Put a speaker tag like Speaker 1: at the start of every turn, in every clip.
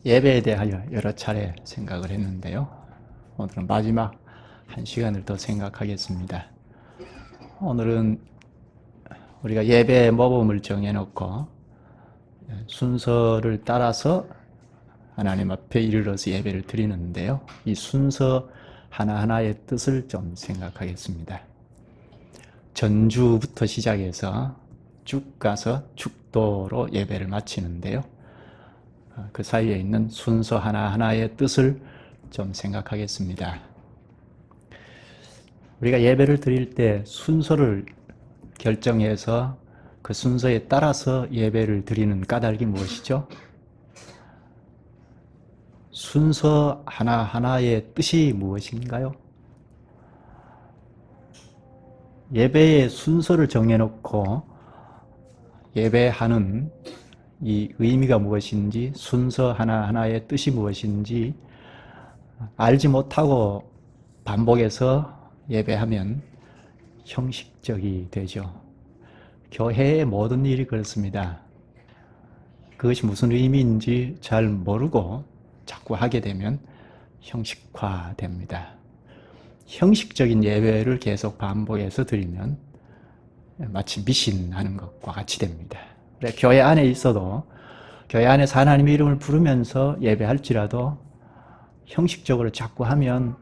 Speaker 1: 예배에 대하여 여러 차례 생각을 했는데요. 오늘은 마지막 한 시간을 더 생각하겠습니다. 오늘은 우리가 예배의 모범을 정해놓고 순서를 따라서 하나님 앞에 이르러서 예배를 드리는데요. 이 순서 하나하나의 뜻을 좀 생각하겠습니다. 전주부터 시작해서 쭉 가서 축도로 예배를 마치는데요. 그 사이에 있는 순서 하나하나의 뜻을 좀 생각하겠습니다. 우리가 예배를 드릴 때 순서를 결정해서 그 순서에 따라서 예배를 드리는 까닭이 무엇이죠? 순서 하나하나의 뜻이 무엇인가요? 예배의 순서를 정해놓고 예배하는 이 의미가 무엇인지, 순서 하나하나의 뜻이 무엇인지 알지 못하고 반복해서 예배하면 형식적이 되죠. 교회의 모든 일이 그렇습니다. 그것이 무슨 의미인지 잘 모르고 자꾸 하게 되면 형식화됩니다. 형식적인 예배를 계속 반복해서 드리면 마치 미신하는 것과 같이 됩니다. 교회 안에 있어도 교회 안에서 하나님의 이름을 부르면서 예배할지라도 형식적으로 자꾸 하면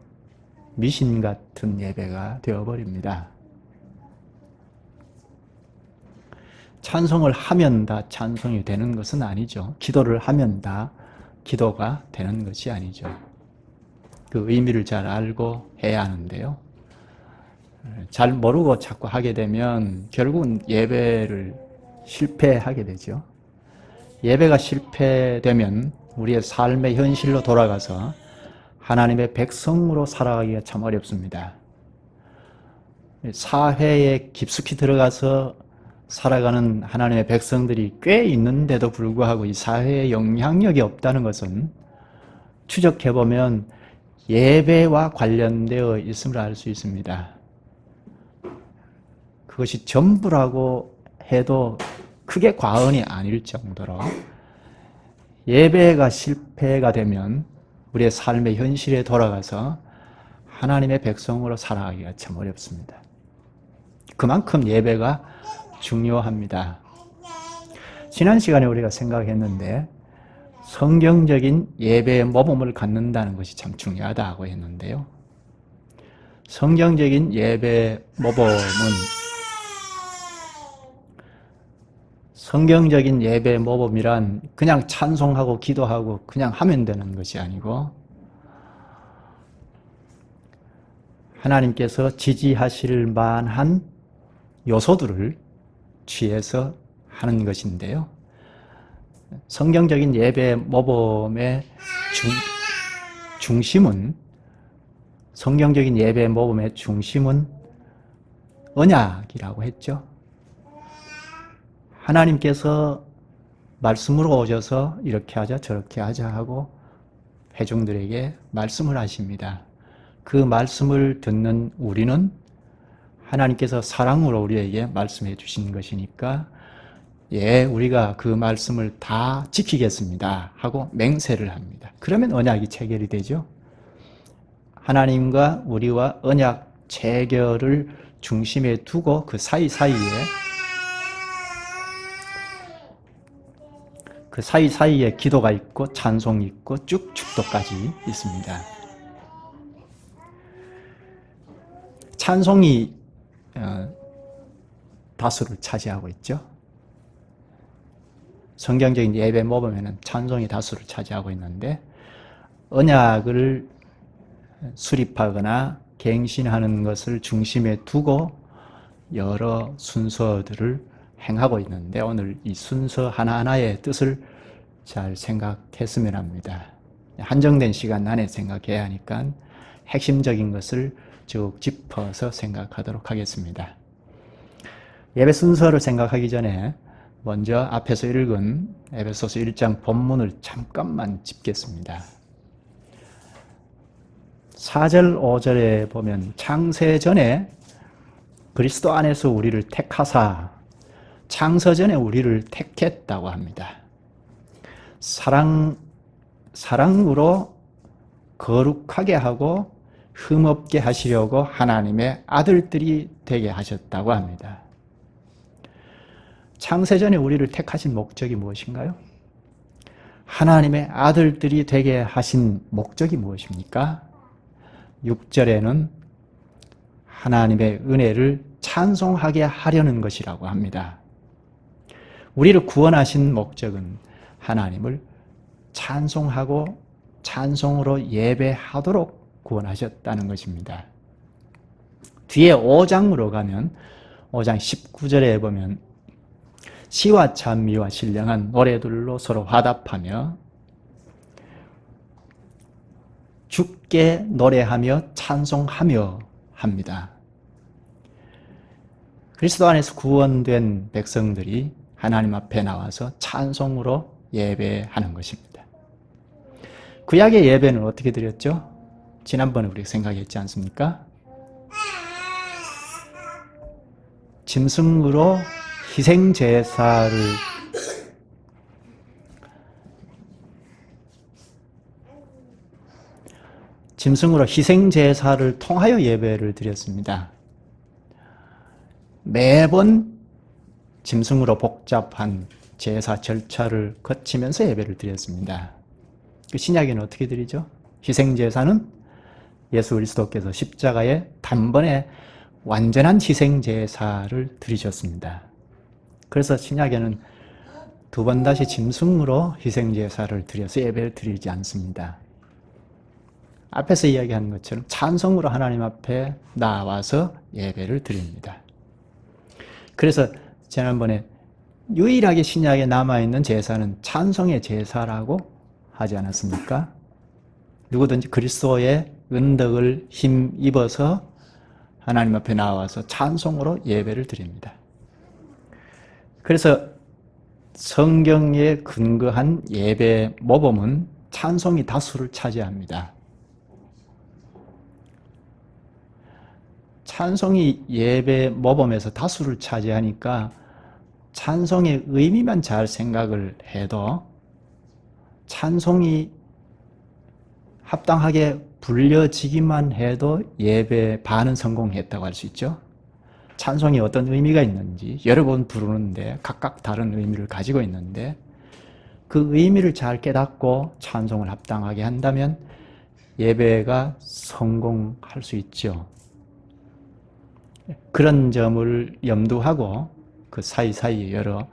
Speaker 1: 미신 같은 예배가 되어버립니다. 찬송을 하면 다 찬송이 되는 것은 아니죠. 기도를 하면 다 기도가 되는 것이 아니죠. 그 의미를 잘 알고 해야 하는데요. 잘 모르고 자꾸 하게 되면 결국은 예배를 실패하게 되죠. 예배가 실패되면 우리의 삶의 현실로 돌아가서 하나님의 백성으로 살아가기가 참 어렵습니다. 사회에 깊숙이 들어가서 살아가는 하나님의 백성들이 꽤 있는데도 불구하고 이 사회에 영향력이 없다는 것은 추적해보면 예배와 관련되어 있음을 알 수 있습니다. 그것이 전부라고 해도 크게 과언이 아닐 정도로 예배가 실패가 되면 우리의 삶의 현실에 돌아가서 하나님의 백성으로 살아가기가 참 어렵습니다. 그만큼 예배가 중요합니다. 지난 시간에 우리가 생각했는데 성경적인 예배의 모범을 갖는다는 것이 참 중요하다고 했는데요. 성경적인 예배 모범은 성경적인 예배 모범이란 그냥 찬송하고 기도하고 그냥 하면 되는 것이 아니고 하나님께서 지지하실 만한 요소들을 취해서 하는 것인데요. 성경적인 예배 모범의 중심은 성경적인 예배 모범의 중심은 언약이라고 했죠. 하나님께서 말씀으로 오셔서 이렇게 하자 저렇게 하자 하고 회중들에게 말씀을 하십니다. 그 말씀을 듣는 우리는 하나님께서 사랑으로 우리에게 말씀해 주신 것이니까 우리가 그 말씀을 다 지키겠습니다 하고 맹세를 합니다. 그러면 언약이 체결이 되죠. 하나님과 우리와 언약 체결을 중심에 두고 그 사이사이에 기도가 있고 찬송이 있고 쭉 축도까지 있습니다. 찬송이 다수를 차지하고 있죠. 성경적인 예배 모범에는 찬송이 다수를 차지하고 있는데 언약을 수립하거나 갱신하는 것을 중심에 두고 여러 순서들을 행하고 있는데 오늘 이 순서 하나하나의 뜻을 잘 생각했으면 합니다. 한정된 시간 안에 생각해야 하니까 핵심적인 것을 쭉 짚어서 생각하도록 하겠습니다. 예배 순서를 생각하기 전에 먼저 앞에서 읽은 에베소서 1장 본문을 잠깐만 짚겠습니다. 4절, 5절에 보면 창세전에 그리스도 안에서 우리를 택하사 창세전에 우리를 택했다고 합니다. 사랑으로 거룩하게 하고 흠없게 하시려고 하나님의 아들들이 되게 하셨다고 합니다. 창세전에 우리를 택하신 목적이 무엇인가요? 하나님의 아들들이 되게 하신 목적이 무엇입니까? 6절에는 하나님의 은혜를 찬송하게 하려는 것이라고 합니다. 우리를 구원하신 목적은 하나님을 찬송하고 찬송으로 예배하도록 구원하셨다는 것입니다. 뒤에 5장으로 가면 5장 19절에 보면 시와 찬미와 신령한 노래들로 서로 화답하며 주께 노래하며 찬송하며 합니다. 그리스도 안에서 구원된 백성들이 하나님 앞에 나와서 찬송으로 예배하는 것입니다. 구약의 예배는 어떻게 드렸죠? 지난번에 우리가 생각했지 않습니까? 짐승으로 희생제사를 통하여 예배를 드렸습니다. 매번 짐승으로 복잡한 제사 절차를 거치면서 예배를 드렸습니다. 신약에는 어떻게 드리죠? 희생제사는 예수 그리스도께서 십자가에 단번에 완전한 희생제사를 드리셨습니다. 그래서 신약에는 두 번 다시 짐승으로 희생제사를 드려서 예배를 드리지 않습니다. 앞에서 이야기한 것처럼 찬송으로 하나님 앞에 나와서 예배를 드립니다. 그래서 지난번에 유일하게 신약에 남아있는 제사는 찬송의 제사라고 하지 않았습니까? 누구든지 그리스도의 은덕을 힘입어서 하나님 앞에 나와서 찬송으로 예배를 드립니다. 그래서 성경에 근거한 예배 모범은 찬송이 다수를 차지합니다. 찬송이 예배 모범에서 다수를 차지하니까 찬송의 의미만 잘 생각을 해도 찬송이 합당하게 불려지기만 해도 예배 반은 성공했다고 할 수 있죠. 찬송이 어떤 의미가 있는지 여러 번 부르는데 각각 다른 의미를 가지고 있는데 그 의미를 잘 깨닫고 찬송을 합당하게 한다면 예배가 성공할 수 있죠. 그런 점을 염두하고 그 사이사이 여러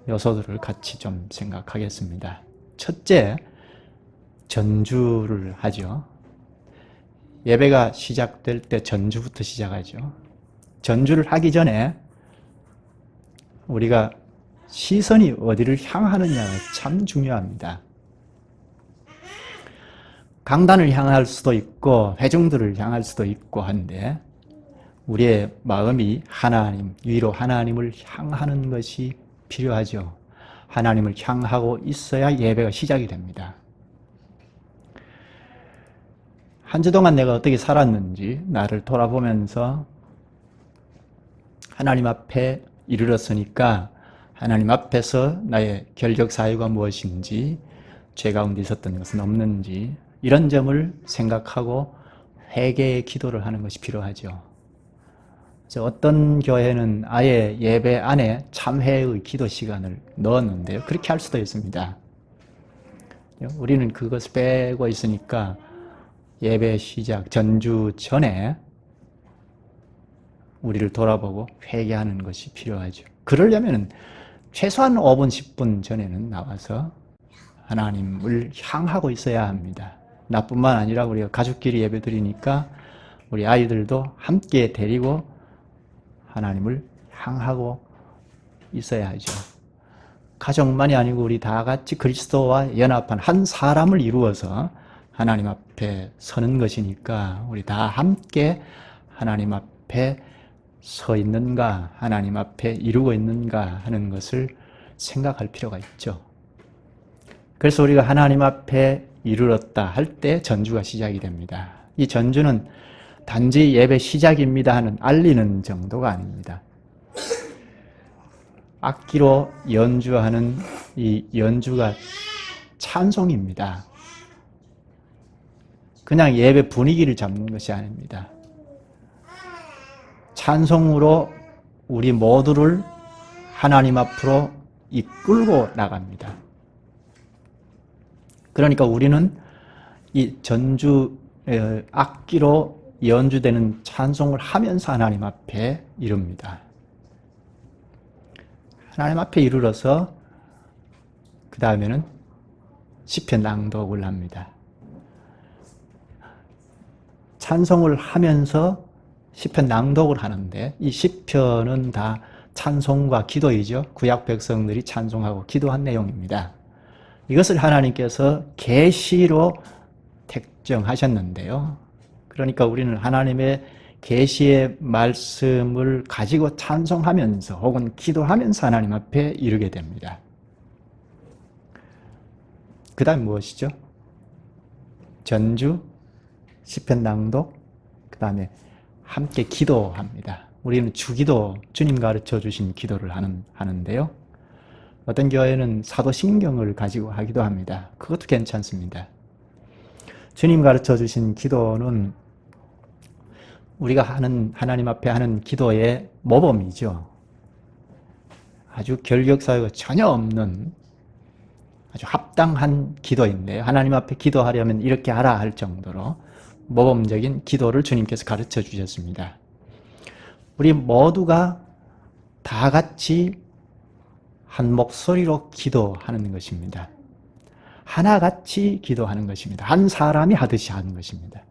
Speaker 1: 요소들을 같이 좀 생각하겠습니다. 첫째, 전주를 하죠. 예배가 시작될 때 전주부터 시작하죠. 전주를 하기 전에 우리가 시선이 어디를 향하느냐가 참 중요합니다. 강단을 향할 수도 있고 회중들을 향할 수도 있고 한데 우리의 마음이 하나님, 위로 하나님을 향하는 것이 필요하죠. 하나님을 향하고 있어야 예배가 시작이 됩니다. 한 주 동안 내가 어떻게 살았는지 나를 돌아보면서 하나님 앞에 이르렀으니까 하나님 앞에서 나의 결격 사유가 무엇인지, 죄 가운데 있었던 것은 없는지 이런 점을 생각하고 회개의 기도를 하는 것이 필요하죠. 어떤 교회는 아예 예배 안에 참회의 기도 시간을 넣었는데요. 그렇게 할 수도 있습니다. 우리는 그것을 빼고 있으니까 예배 시작 전주 전에 우리를 돌아보고 회개하는 것이 필요하죠. 그러려면 최소한 5분, 10분 전에는 나와서 하나님을 향하고 있어야 합니다. 나뿐만 아니라 우리가 가족끼리 예배 드리니까 우리 아이들도 함께 데리고 하나님을 향하고 있어야 하죠. 가족만이 아니고 우리 다 같이 그리스도와 연합한 한 사람을 이루어서 하나님 앞에 서는 것이니까 우리 다 함께 하나님 앞에 서 있는가, 하나님 앞에 이루고 있는가 하는 것을 생각할 필요가 있죠. 그래서 우리가 하나님 앞에 이르렀다 할 때 전주가 시작이 됩니다. 이 전주는 단지 예배 시작입니다 하는 알리는 정도가 아닙니다. 악기로 연주하는 이 연주가 찬송입니다. 그냥 예배 분위기를 잡는 것이 아닙니다. 찬송으로 우리 모두를 하나님 앞으로 이끌고 나갑니다. 그러니까 우리는 이 전주 악기로 연주되는 찬송을 하면서 하나님 앞에 이릅니다. 하나님 앞에 이르러서 그 다음에는 시편 낭독을 합니다. 찬송을 하면서 시편 낭독을 하는데 이 시편은 다 찬송과 기도이죠. 구약 백성들이 찬송하고 기도한 내용입니다. 이것을 하나님께서 계시로 택정하셨는데요. 그러니까 우리는 하나님의 계시의 말씀을 가지고 찬송하면서 혹은 기도하면서 하나님 앞에 이르게 됩니다. 그 다음 무엇이죠? 전주, 시편 낭독, 그 다음에 함께 기도합니다. 우리는 주기도, 주님 가르쳐 주신 기도를 하는데요. 어떤 교회는 사도신경을 가지고 하기도 합니다. 그것도 괜찮습니다. 주님 가르쳐 주신 기도는 우리가 하나님 앞에 하는 기도의 모범이죠. 아주 결격사유가 전혀 없는 아주 합당한 기도인데요. 하나님 앞에 기도하려면 이렇게 하라 할 정도로 모범적인 기도를 주님께서 가르쳐 주셨습니다. 우리 모두가 다 같이 한 목소리로 기도하는 것입니다. 하나같이 기도하는 것입니다. 한 사람이 하듯이 하는 것입니다.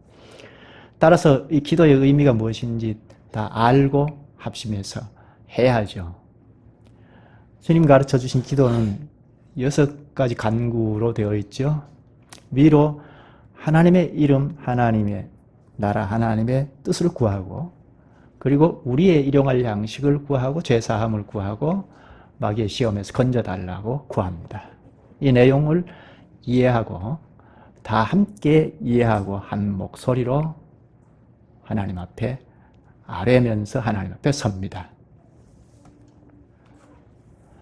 Speaker 1: 따라서 이 기도의 의미가 무엇인지 다 알고 합심해서 해야죠. 주님 가르쳐 주신 기도는 6가지 간구로 되어 있죠. 위로 하나님의 이름, 하나님의 나라, 하나님의 뜻을 구하고, 그리고 우리의 일용할 양식을 구하고 죄사함을 구하고 마귀의 시험에서 건져달라고 구합니다. 이 내용을 이해하고 다 함께 이해하고 한 목소리로 하나님 앞에 아뢰면서 하나님 앞에 섭니다.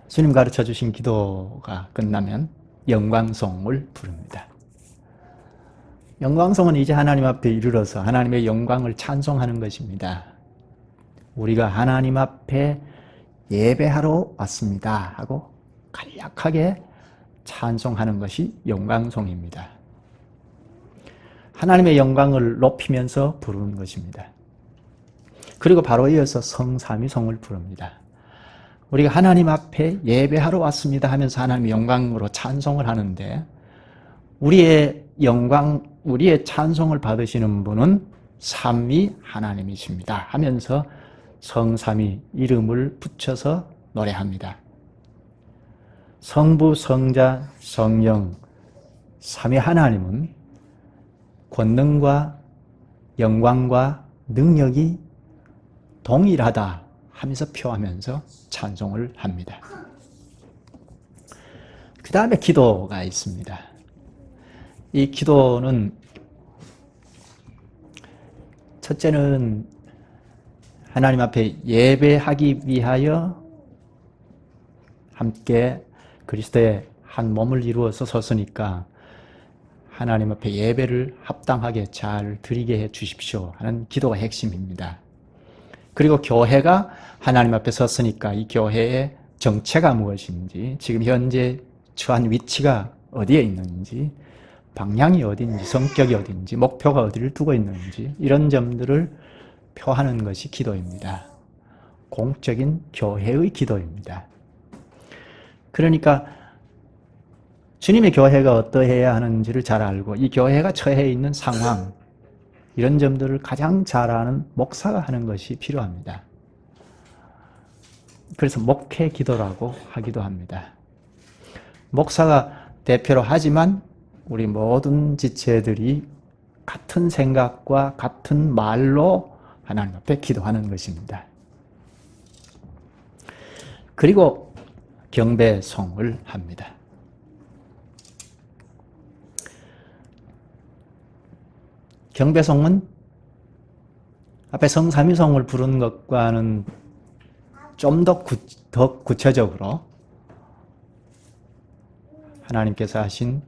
Speaker 1: 주님 가르쳐 주신 기도가 끝나면 영광송을 부릅니다. 영광송은 이제 하나님 앞에 이르러서 하나님의 영광을 찬송하는 것입니다. 우리가 하나님 앞에 예배하러 왔습니다 하고 간략하게 찬송하는 것이 영광송입니다. 하나님의 영광을 높이면서 부르는 것입니다. 그리고 바로 이어서 성삼위송을 부릅니다. 우리가 하나님 앞에 예배하러 왔습니다 하면서 하나님의 영광으로 찬송을 하는데 우리의 영광, 우리의 찬송을 받으시는 분은 삼위 하나님이십니다 하면서 성삼위 이름을 붙여서 노래합니다. 성부, 성자, 성령 삼위 하나님은 권능과 영광과 능력이 동일하다 하면서 표하면서 찬송을 합니다. 그 다음에 기도가 있습니다. 이 기도는 첫째는 하나님 앞에 예배하기 위하여 함께 그리스도의 한 몸을 이루어서 섰으니까 하나님 앞에 예배를 합당하게 잘 드리게 해 주십시오 하는 기도가 핵심입니다. 그리고 교회가 하나님 앞에 섰으니까 이 교회의 정체가 무엇인지, 지금 현재 처한 위치가 어디에 있는지, 방향이 어딘지, 성격이 어딘지, 목표가 어디를 두고 있는지 이런 점들을 표하는 것이 기도입니다. 공적인 교회의 기도입니다. 그러니까 주님의 교회가 어떠해야 하는지를 잘 알고 이 교회가 처해 있는 상황, 이런 점들을 가장 잘 아는 목사가 하는 것이 필요합니다. 그래서 목회 기도라고 하기도 합니다. 목사가 대표로 하지만 우리 모든 지체들이 같은 생각과 같은 말로 하나님 앞에 기도하는 것입니다. 그리고 경배송을 합니다. 경배송은 앞에 성삼위송을 부르는 것과는 좀 더 구체적으로 하나님께서 하신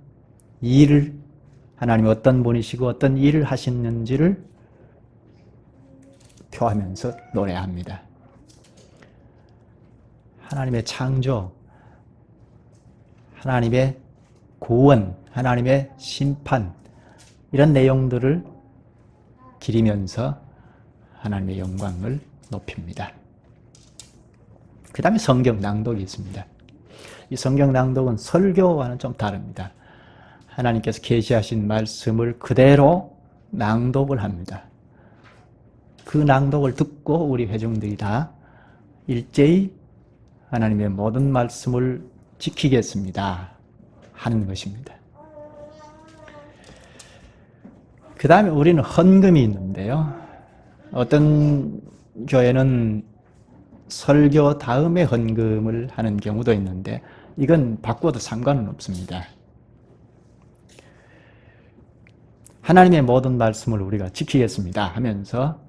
Speaker 1: 일을 하나님이 어떤 분이시고 어떤 일을 하시는지를 표하면서 노래합니다. 하나님의 창조, 하나님의 구원, 하나님의 심판, 이런 내용들을 기리면서 하나님의 영광을 높입니다. 그 다음에 성경 낭독이 있습니다. 이 성경 낭독은 설교와는 좀 다릅니다. 하나님께서 계시하신 말씀을 그대로 낭독을 합니다. 그 낭독을 듣고 우리 회중들이 다 일제히 하나님의 모든 말씀을 지키겠습니다 하는 것입니다. 그 다음에 우리는 헌금이 있는데요. 어떤 교회는 설교 다음에 헌금을 하는 경우도 있는데 이건 바꿔도 상관은 없습니다. 하나님의 모든 말씀을 우리가 지키겠습니다 하면서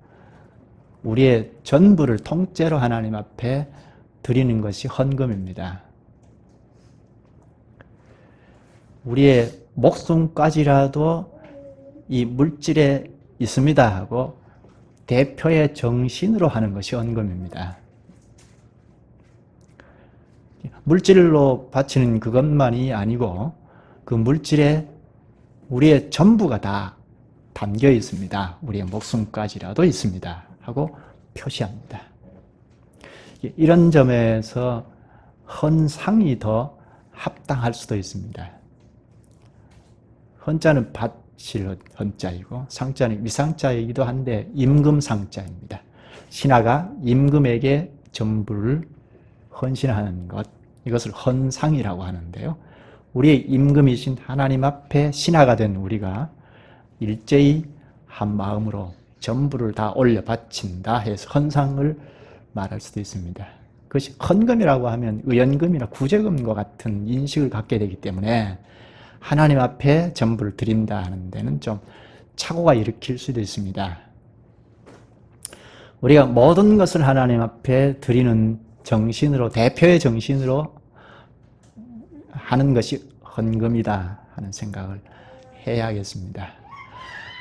Speaker 1: 우리의 전부를 통째로 하나님 앞에 드리는 것이 헌금입니다. 우리의 목숨까지라도 이 물질에 있습니다 하고 대표의 정신으로 하는 것이 헌금입니다. 물질로 바치는 그것만이 아니고 그 물질에 우리의 전부가 다 담겨 있습니다. 우리의 목숨까지라도 있습니다 하고 표시합니다. 이런 점에서 헌상이 더 합당할 수도 있습니다. 헌자는 바칠 헌자이고 상자는 위상자이기도 한데 임금상자입니다. 신하가 임금에게 전부를 헌신하는 것, 이것을 헌상이라고 하는데요. 우리의 임금이신 하나님 앞에 신하가 된 우리가 일제히 한 마음으로 전부를 다 올려 바친다 해서 헌상을 말할 수도 있습니다. 그것이 헌금이라고 하면 의연금이나 구제금과 같은 인식을 갖게 되기 때문에 하나님 앞에 전부를 드린다 하는 데는 좀 착오가 일으킬 수도 있습니다. 우리가 모든 것을 하나님 앞에 드리는 정신으로, 대표의 정신으로 하는 것이 헌금이다 하는 생각을 해야겠습니다.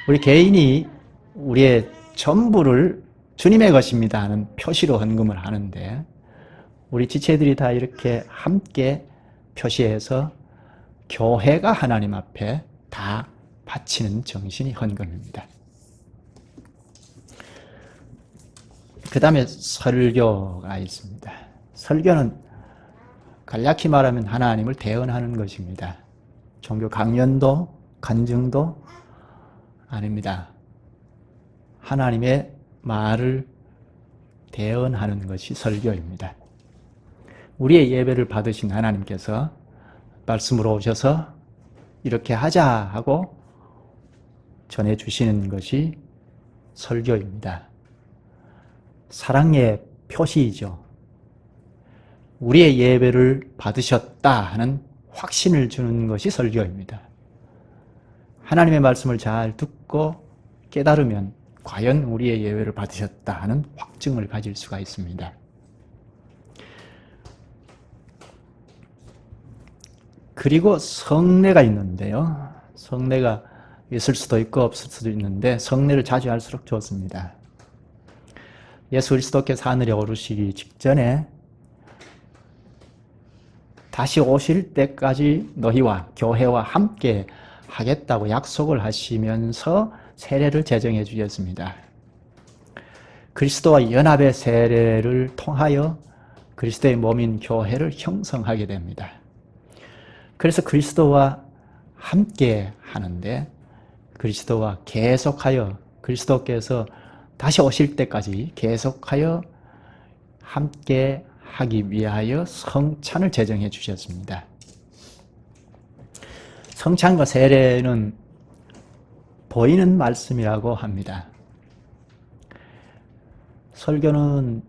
Speaker 1: 우리 개인이 우리의 전부를 주님의 것입니다 하는 표시로 헌금을 하는데 우리 지체들이 다 이렇게 함께 표시해서 교회가 하나님 앞에 다 바치는 정신이 헌금입니다. 그 다음에 설교가 있습니다. 설교는 간략히 말하면 하나님을 대언하는 것입니다. 종교 강연도 간증도 아닙니다. 하나님의 말을 대언하는 것이 설교입니다. 우리의 예배를 받으신 하나님께서 말씀으로 오셔서 이렇게 하자 하고 전해주시는 것이 설교입니다. 사랑의 표시이죠. 우리의 예배를 받으셨다 하는 확신을 주는 것이 설교입니다. 하나님의 말씀을 잘 듣고 깨달으면 과연 우리의 예배를 받으셨다 하는 확증을 가질 수가 있습니다. 그리고 성례가 있는데요. 성례가 있을 수도 있고 없을 수도 있는데 성례를 자주 할수록 좋습니다. 예수 그리스도께서 하늘에 오르시기 직전에 다시 오실 때까지 너희와 교회와 함께 하겠다고 약속을 하시면서 세례를 제정해 주셨습니다. 그리스도와 연합의 세례를 통하여 그리스도의 몸인 교회를 형성하게 됩니다. 그래서 그리스도와 함께 하는데 그리스도와 계속하여 그리스도께서 다시 오실 때까지 계속하여 함께 하기 위하여 성찬을 제정해 주셨습니다. 성찬과 세례는 보이는 말씀이라고 합니다. 설교는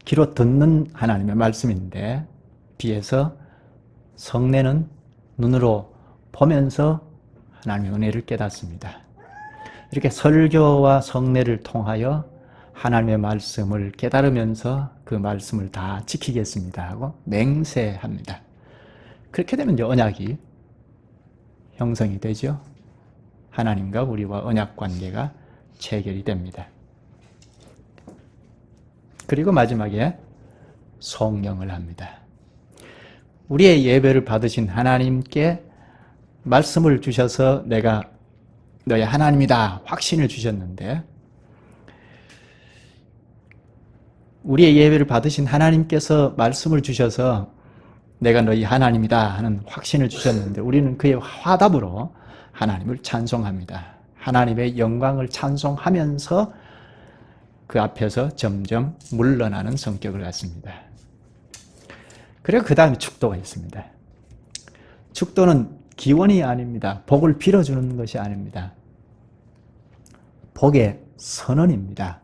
Speaker 1: 귀로 듣는 하나님의 말씀인데 비해서 성례는 눈으로 보면서 하나님의 은혜를 깨닫습니다. 이렇게 설교와 성례를 통하여 하나님의 말씀을 깨달으면서 그 말씀을 다 지키겠습니다 하고 맹세합니다. 그렇게 되면 이제 언약이 형성이 되죠. 하나님과 우리와 언약 관계가 체결이 됩니다. 그리고 마지막에 송영을 합니다. 우리의 예배를 받으신 하나님께 말씀을 주셔서 내가 너희 하나님이다 확신을 주셨는데, 우리의 예배를 받으신 하나님께서 말씀을 주셔서 내가 너희 하나님이다 하는 확신을 주셨는데, 우리는 그의 화답으로 하나님을 찬송합니다. 하나님의 영광을 찬송하면서 그 앞에서 점점 물러나는 성격을 갖습니다. 그리고 그 다음에 축도가 있습니다. 축도는 기원이 아닙니다. 복을 빌어주는 것이 아닙니다. 복의 선언입니다.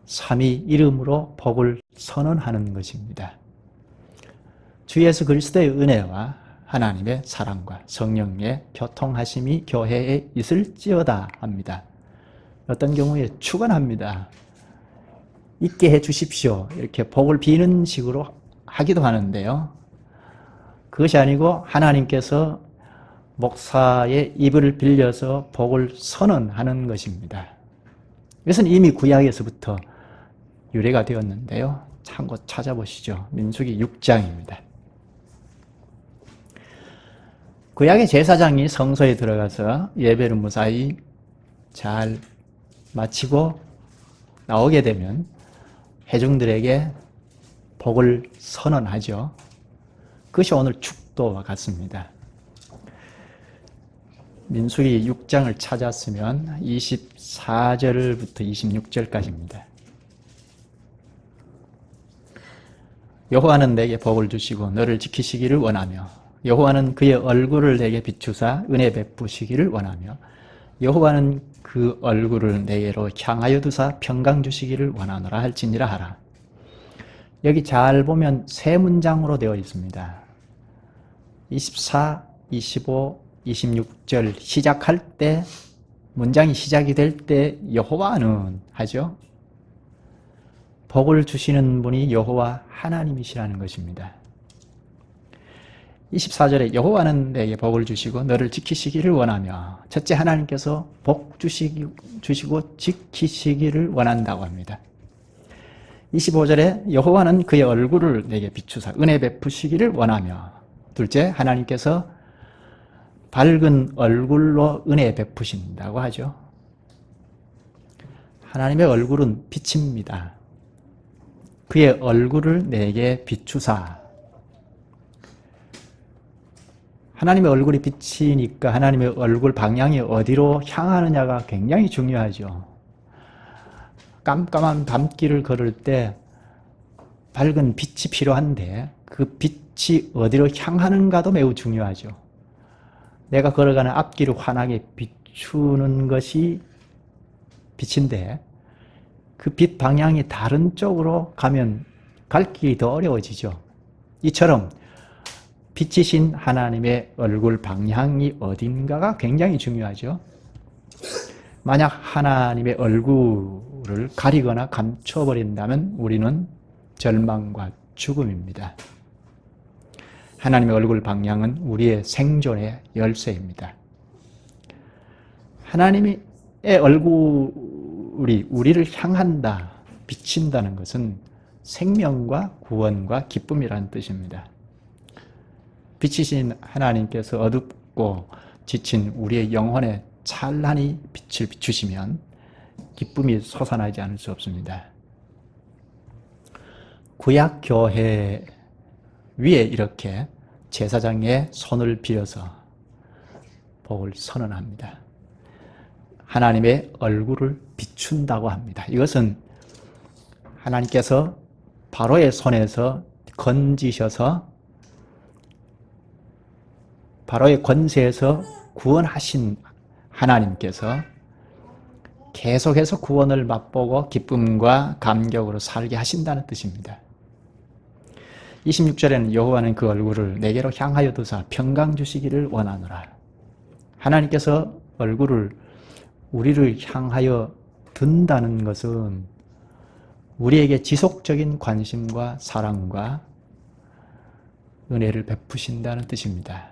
Speaker 1: 삼위 이름으로 복을 선언하는 것입니다. 주 예수 그리스도의 은혜와 하나님의 사랑과 성령의 교통하심이 교회에 있을지어다 합니다. 어떤 경우에 축원합니다. 있게 해 주십시오. 이렇게 복을 비는 식으로 하기도 하는데요. 그것이 아니고 하나님께서 목사의 입을 빌려서 복을 선언하는 것입니다. 이것은 이미 구약에서부터 유래가 되었는데요. 참고 찾아보시죠. 민수기 6장입니다. 구약의 제사장이 성소에 들어가서 예배를 무사히 잘 마치고 나오게 되면 회중들에게 복을 선언하죠. 그것이 오늘 축도와 같습니다. 민수기 6장을 찾았으면 24절부터 26절까지입니다. 여호와는 내게 복을 주시고 너를 지키시기를 원하며, 여호와는 그의 얼굴을 내게 비추사 은혜 베푸시기를 원하며, 여호와는 그 얼굴을 내게로 향하여 두사 평강 주시기를 원하노라 할지니라 하라. 여기 잘 보면 세 문장으로 되어 있습니다. 24, 25, 26절 시작할 때, 문장이 시작이 될 때 여호와는 하죠. 복을 주시는 분이 여호와 하나님이시라는 것입니다. 24절에 여호와는 내게 복을 주시고 너를 지키시기를 원하며, 첫째 하나님께서 복 주시고 지키시기를 원한다고 합니다. 25절에 여호와는 그의 얼굴을 내게 비추사 은혜 베푸시기를 원하며, 둘째 하나님께서 밝은 얼굴로 은혜 베푸신다고 하죠. 하나님의 얼굴은 빛입니다. 그의 얼굴을 내게 비추사. 하나님의 얼굴이 빛이니까 하나님의 얼굴 방향이 어디로 향하느냐가 굉장히 중요하죠. 깜깜한 밤길을 걸을 때 밝은 빛이 필요한데 그 빛이 어디로 향하는가도 매우 중요하죠. 내가 걸어가는 앞길을 환하게 비추는 것이 빛인데 그 빛 방향이 다른 쪽으로 가면 갈 길이 더 어려워지죠. 이처럼 빛이신 하나님의 얼굴 방향이 어딘가가 굉장히 중요하죠. 만약 하나님의 얼굴을 가리거나 감춰버린다면 우리는 절망과 죽음입니다. 하나님의 얼굴 방향은 우리의 생존의 열쇠입니다. 하나님의 얼굴이 우리를 향한다, 비친다는 것은 생명과 구원과 기쁨이라는 뜻입니다. 빛이신 하나님께서 어둡고 지친 우리의 영혼에 찬란히 빛을 비추시면 기쁨이 솟아나지 않을 수 없습니다. 구약 교회 위에 이렇게 제사장의 손을 빌어서 복을 선언합니다. 하나님의 얼굴을 비춘다고 합니다. 이것은 하나님께서 바로의 손에서 건지셔서 바로의 권세에서 구원하신 하나님께서 계속해서 구원을 맛보고 기쁨과 감격으로 살게 하신다는 뜻입니다. 26절에는 여호와는 그 얼굴을 내게로 향하여 두사 평강 주시기를 원하노라. 하나님께서 얼굴을 우리를 향하여 든다는 것은 우리에게 지속적인 관심과 사랑과 은혜를 베푸신다는 뜻입니다.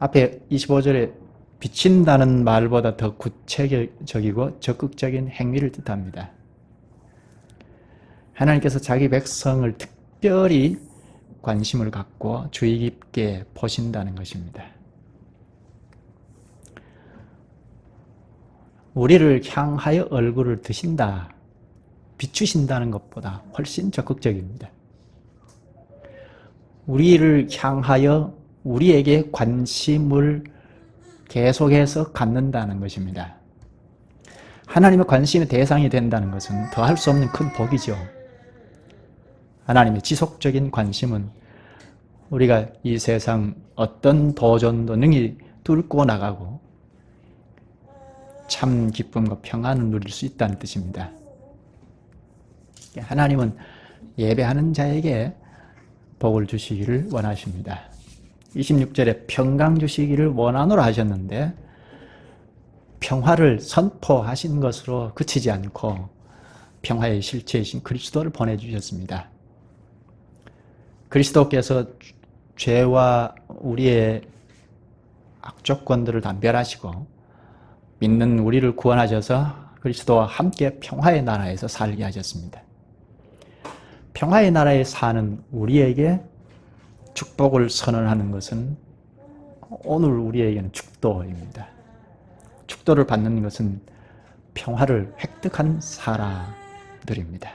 Speaker 1: 앞에 25절에 비친다는 말보다 더 구체적이고 적극적인 행위를 뜻합니다. 하나님께서 자기 백성을 특별히 관심을 갖고 주의 깊게 보신다는 것입니다. 우리를 향하여 얼굴을 드신다, 비추신다는 것보다 훨씬 적극적입니다. 우리를 향하여 우리에게 관심을 계속해서 갖는다는 것입니다. 하나님의 관심의 대상이 된다는 것은 더할 수 없는 큰 복이죠. 하나님의 지속적인 관심은 우리가 이 세상 어떤 도전도 능히 뚫고 나가고 참 기쁨과 평안을 누릴 수 있다는 뜻입니다. 하나님은 예배하는 자에게 복을 주시기를 원하십니다. 26절에 평강 주시기를 원하노라 하셨는데 평화를 선포하신 것으로 그치지 않고 평화의 실체이신 그리스도를 보내주셨습니다. 그리스도께서 죄와 우리의 악조건들을 다 멸하시고 믿는 우리를 구원하셔서 그리스도와 함께 평화의 나라에서 살게 하셨습니다. 평화의 나라에 사는 우리에게 축복을 선언하는 것은 오늘 우리에게는 축도입니다. 축도를 받는 것은 평화를 획득한 사람들입니다.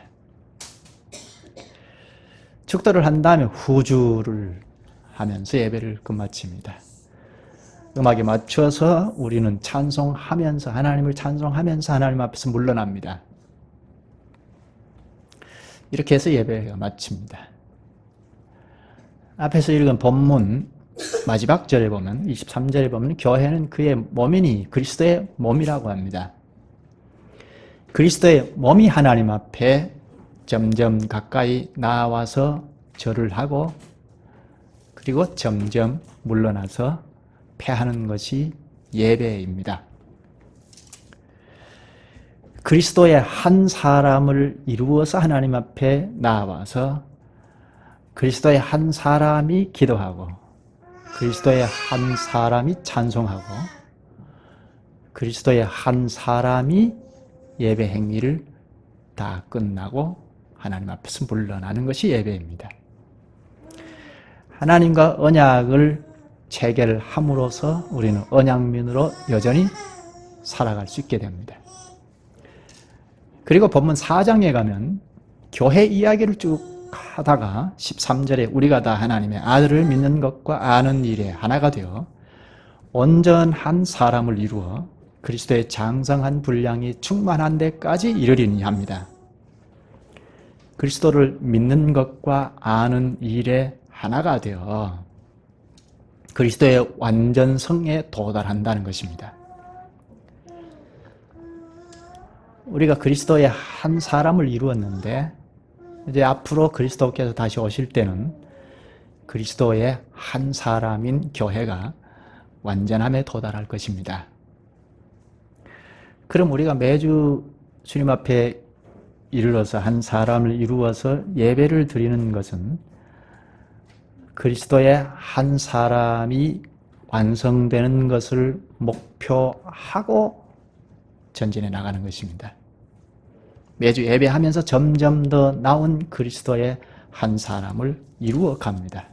Speaker 1: 축도를 한 다음에 후주를 하면서 예배를 끝마칩니다. 음악에 맞춰서 우리는 찬송하면서 하나님을 찬송하면서 하나님 앞에서 물러납니다. 이렇게 해서 예배가 마칩니다. 앞에서 읽은 본문 마지막 절에 보면 23절에 보면 교회는 그의 몸이니 그리스도의 몸이라고 합니다. 그리스도의 몸이 하나님 앞에 점점 가까이 나와서 절을 하고 그리고 점점 물러나서 패하는 것이 예배입니다. 그리스도의 한 사람을 이루어서 하나님 앞에 나와서 그리스도의 한 사람이 기도하고 그리스도의 한 사람이 찬송하고 그리스도의 한 사람이 예배 행위를 다 끝나고 하나님 앞에서 물러나는 것이 예배입니다. 하나님과 언약을 체결함으로써 우리는 언약민으로 여전히 살아갈 수 있게 됩니다. 그리고 본문 4장에 가면 교회 이야기를 쭉 하다가 13절에 우리가 다 하나님의 아들을 믿는 것과 아는 일에 하나가 되어 온전한 사람을 이루어 그리스도의 장성한 분량이 충만한 데까지 이르리니 합니다. 그리스도를 믿는 것과 아는 일에 하나가 되어 그리스도의 완전성에 도달한다는 것입니다. 우리가 그리스도의 한 사람을 이루었는데 이제 앞으로 그리스도께서 다시 오실 때는 그리스도의 한 사람인 교회가 완전함에 도달할 것입니다. 그럼 우리가 매주 주님 앞에 이르러서 한 사람을 이루어서 예배를 드리는 것은 그리스도의 한 사람이 완성되는 것을 목표하고 전진해 나가는 것입니다. 매주 예배하면서 점점 더 나은 그리스도의 한 사람을 이루어 갑니다.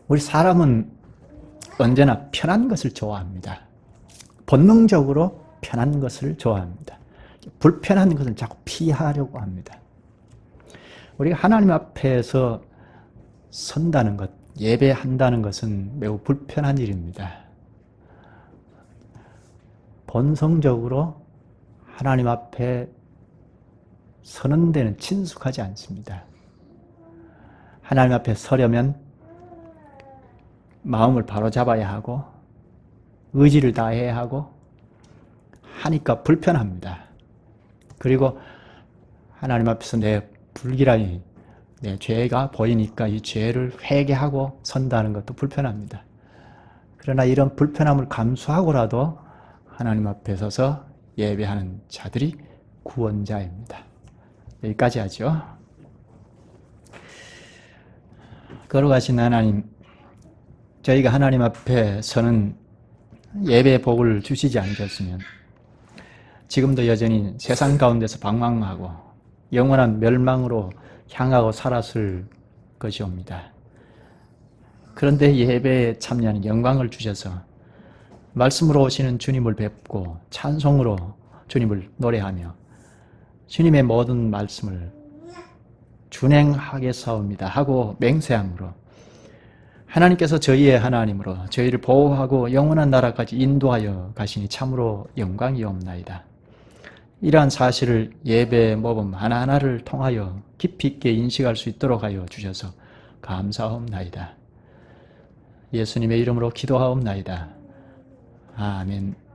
Speaker 1: 우리 사람은 언제나 편한 것을 좋아합니다. 본능적으로 편한 것을 좋아합니다. 불편한 것을 자꾸 피하려고 합니다. 우리가 하나님 앞에서 선다는 것, 예배한다는 것은 매우 불편한 일입니다. 본성적으로 하나님 앞에 서는 데는 친숙하지 않습니다. 하나님 앞에 서려면 마음을 바로잡아야 하고 의지를 다해야 하고 하니까 불편합니다. 그리고 하나님 앞에서 내 불길함이 내 죄가 보이니까 이 죄를 회개하고 선다는 것도 불편합니다. 그러나 이런 불편함을 감수하고라도 하나님 앞에 서서 예배하는 자들이 구원자입니다. 여기까지 하죠. 걸어가신 하나님, 저희가 하나님 앞에 서는 예배의 복을 주시지 않으셨으면 지금도 여전히 세상 가운데서 방황하고 영원한 멸망으로 향하고 살았을 것이옵니다. 그런데 예배에 참여하는 영광을 주셔서 말씀으로 오시는 주님을 뵙고 찬송으로 주님을 노래하며 주님의 모든 말씀을 준행하겠사옵니다 하고 맹세함으로 하나님께서 저희의 하나님으로 저희를 보호하고 영원한 나라까지 인도하여 가시니 참으로 영광이옵나이다. 이러한 사실을 예배 모범 하나하나를 통하여 깊이 있게 인식할 수 있도록 하여 주셔서 감사하옵나이다. 예수님의 이름으로 기도하옵나이다. 아멘.